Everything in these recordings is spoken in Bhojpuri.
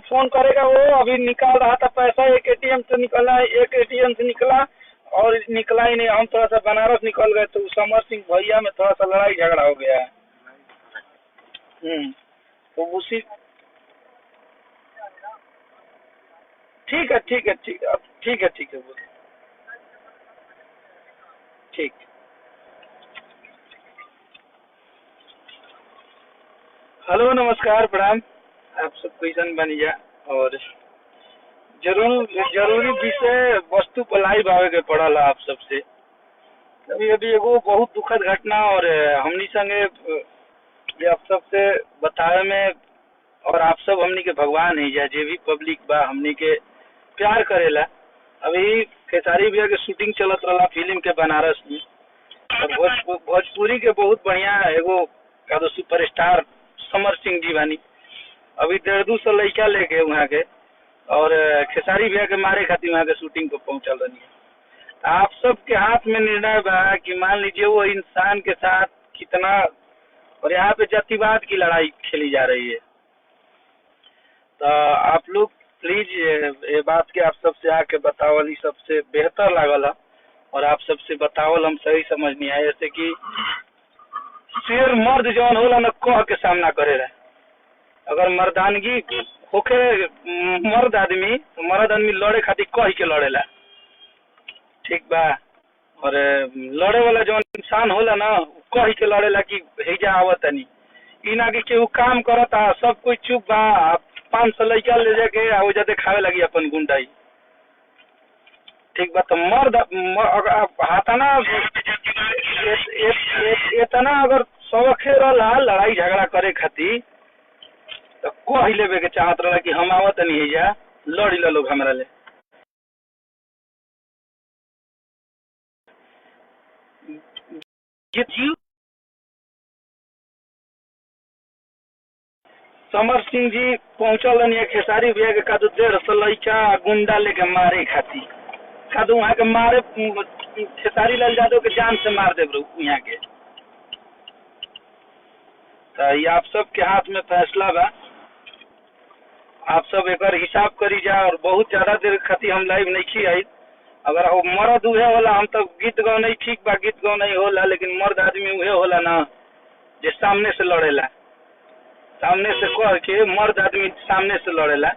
फोन करेगा वो अभी निकाल रहा था पैसा, एक एटीएम से निकला, एक एटीएम से निकला और निकला ही नहीं। हम थोड़ा सा बनारस निकल गए तो समर सिंह भैया में थोड़ा सा लड़ाई झगड़ा हो गया है। तो उसी ठीक है ठीक है ठीक है ठीक है ठीक है बोल ठीक। हेलो नमस्कार प्रणाम, आप सब कैसन बनिया और जरूरी विषय वस्तु पर लाइव आवे के पड़ल आप सबसे। अभी अभी एगो बहुत दुखद घटना और हमनी संगे ये आप सबसे बतावे में, और आप सब हमनी के भगवान है, जे भी पब्लिक बा हमनी के प्यार करेला। अभी खेसारी भैया के शूटिंग चलत रहा फिल्म के बनारस में, और भोजपुरी के बहुत बढ़िया एगो का तो सुपरस्टार समर सिंह जी बानी। अभी 150 लड़का लेके वहाँ के और खेसारी भैया के मारे खातिर वहाँ के शूटिंग पे पहुंचल रही है। आप सब के हाथ में निर्णय बा कि मान लीजिए वो इंसान के साथ कितना, और यहाँ पे जातिवाद की लड़ाई खेली जा रही है। तो आप लोग प्लीज ये बात के आप सबसे आके बतावल सबसे बेहतर लागल है, और आप सबसे बतावल हम सही समझ नहीं आए। जैसे कि शेर मर्द जौन होला न कह के सामना करे रहे, अगर मर्दानगी होके मर्द आदमी लड़े खातिर कह के लड़ेला, ठीक बा। और लड़े वाला जौन इंसान होला ना कह के लड़ेला कि हेजा आवतनी, ई ना कि केहू काम करता सब कोई चुप बा, 500 लड़का ले जाके आ वजह देखावे लगी अपन गुंडाई, ठीक बा। तो मर्द हाथाना इतना अगर शौखे रहा लड़ाई झगड़ा करे खातिर तो कह लेवे के चाहत रहा कि हम आवत नहीं है जा लड़ी ला लोग हमरा ले। समर सिंह जी पहुंचल रही खेसारी भैया के कादू 150 लड़का गुंडा लेके मारे खातिर, कादू वहाँ के मारे खेसारी लाल यादव के जान से मार देव यहाँ के। तो ये आप सब के हाथ में फैसला बा, आप सब एक हिसाब करी जा। और बहुत ज्यादा देर खातिर हम लाइव नहीं आई, अगर वो मर्द उहे होला हम तो गीत गाँव नहीं, ठीक बा गीत गाँव नहीं होला, लेकिन मर्द आदमी उहे होला ना जे सामने से लड़ेला, सामने से कह के मर्द आदमी सामने से लड़ेला।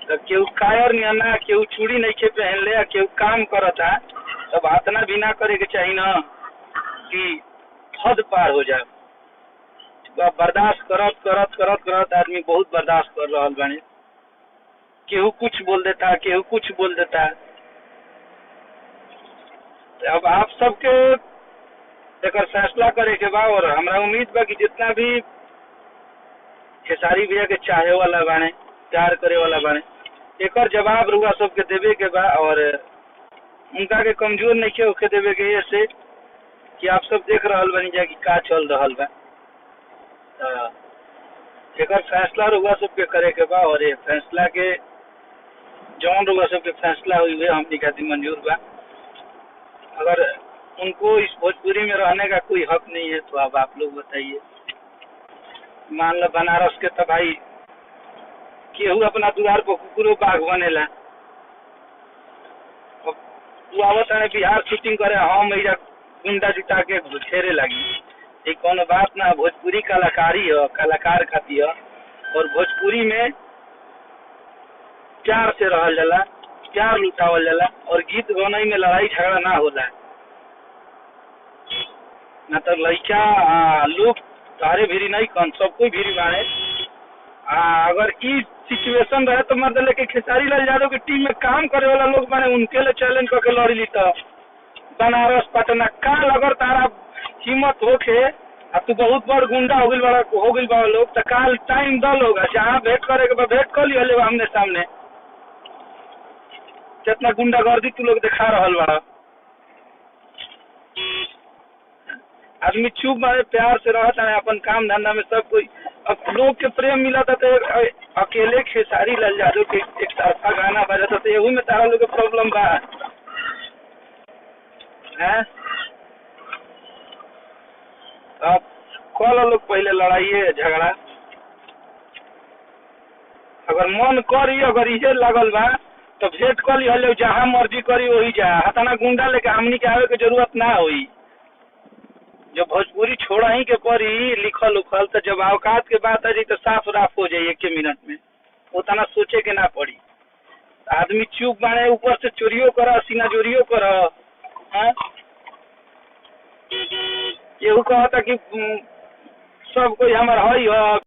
तो केहू कायर नहीं ना, केहू चूड़ी नहीं के पहन ले, केहू काम करता, तब इतना भी ना करे के चाहिए ना कि हद पार हो जाए। बर्दाश्त करत करत करत करत आदमी बहुत बर्दाश्त कर रहा बानी, केहू कुछ बोल देता, केहू कुछ बोल देता। अब आप सबके एक फैसला करे के बा, और हमरा उम्मीद बा कि जितना भी खेसारी भैया के चाहे वाला बाने, प्यार करे वाला बाने, एक जवाब रुआ सबके देवे के बा, और उनका के कमजोर नहीं के होके देवे के ऐसे कि आप सब देख रहा बनी जा कि का चल रहा बा। एक फैसला रुआ सबके करे के बा, और ये फैसला के जौन रुआ सबके फैसला हुई है हमनी खातिर मंजूर बा। अगर उनको इस भोजपुरी में रहने का कोई हक नहीं है तो अब आप लोग बताइए। मान लो बनारस के तो भाई केहू अपना द्वार पर कुकुरो बाघ बनेला, तू आवत है बिहार शूटिंग करे, हम एजा गुंडा जुटा के घेरे लगी, ये कौन बात ना। भोजपुरी कलाकारी है, कलाकार खातिर, और भोजपुरी में प्यार से रहल जाला, प्यार लुटावल जाला, और गीत गौनई में लड़ाई झगड़ा ना होला। ना तो लड़का लोग तारे भीरी नहीं कन सब कोई भीरी बाड़े। अगर ई सिचुएशन रहे तो मतलब लेके खेसारी लाल यादव की टीम में काम करे वाला लोग माने उनके लिए चैलेंज करके लड़ी ली। तो बनारस पटना काल अगर तारा हिम्मत होके अब तू बहुत बड़ गुंडा हो गई बड़ा लोग, तो काल टाइम द लोग जहाँ भेंट करे के भेंट कर लिया ले आमने सामने। जितना गुंडागर्दी तू लोग दिखा रहा बड़ा, आदमी चुप मारे प्यार से रहता है अपन काम धंधा में सब कोई। अब लोग के प्रेम मिला था तो अकेले खेसारी लाल यादव के एक तरफा गाना बजा था, तो यही में तारा लोग के प्रॉब्लम बा है। अब कल लोग पहले लड़ाई झगड़ा अगर मन करी, अगर इहे लागल बा तो भेंट कर ली, जहाँ मर्जी करी वही जा। हताना गुंडा लेके हमनी के आवे के जरूरत ना होई। जब भोजपुरी छोड़ा ही के पड़ी लिखल उखल, तो जब औकात के बात आ जाई तो साफ राफ हो जाई 1 मिनट में, उतना सोचे के ना पड़ी। आदमी चुप बाने, ऊपर से चोरियो कर, सीना जोरियो कर। केहू कहता कि सब कोई हमार हई ह।